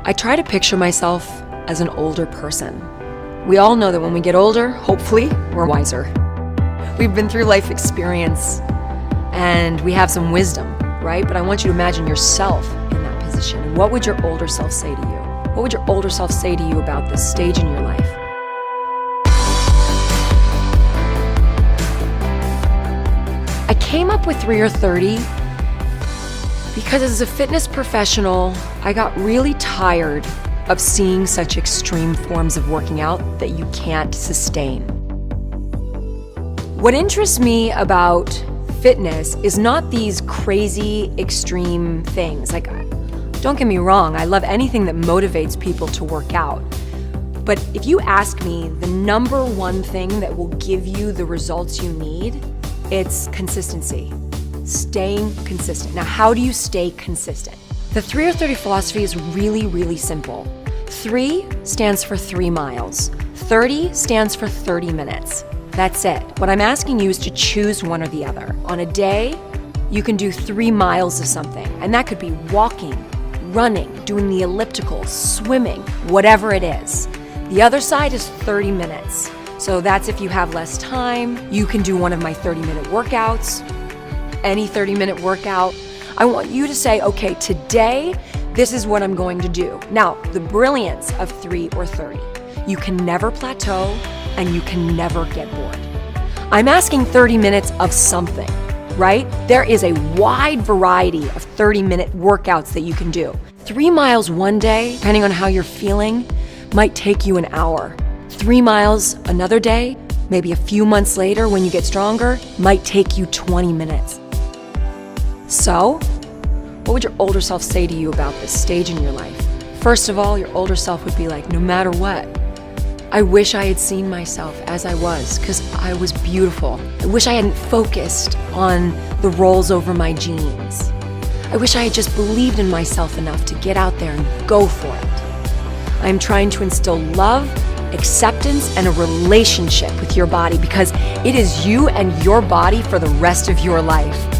I try to picture myself as an older person. We all know that when we get older, hopefully, we're wiser. We've been through life experience and we have some wisdom, right? But I want you to imagine yourself in that position. And what would your older self say to you? What would your older self say to you about this stage in your life? I came up with 3 or 30 because as a fitness professional, I got really tired of seeing such extreme forms of working out that you can't sustain. What interests me about fitness is not these crazy extreme things. Like, don't get me wrong, I love anything that motivates people to work out. But if you ask me the number one thing that will give you the results you need, it's consistency. Staying consistent. Now, how do you stay consistent? The 3 or 30 philosophy is really, really simple. 3 stands for 3 miles. 30 stands for 30 minutes. That's it. What I'm asking you is to choose one or the other. On a day, you can do 3 miles of something, and that could be walking, running, doing the elliptical, swimming, whatever it is. The other side is 30 minutes. So that's if you have less time. You can do one of my 30-minute workouts, any 30-minute workout. I want you to say, okay, today, this is what I'm going to do. Now, the brilliance of 3 or 30. You can never plateau and you can never get bored. I'm asking 30 minutes of something, right? There is a wide variety of 30-minute workouts that you can do. 3 miles one day, depending on how you're feeling, might take you an hour. 3 miles another day, maybe a few months later when you get stronger, might take you 20 minutes. So, what would your older self say to you about this stage in your life? First of all, your older self would be like, no matter what, I wish I had seen myself as I was, because I was beautiful. I wish I hadn't focused on the rolls over my jeans. I wish I had just believed in myself enough to get out there and go for it. I'm trying to instill love, acceptance, and a relationship with your body because it is you and your body for the rest of your life.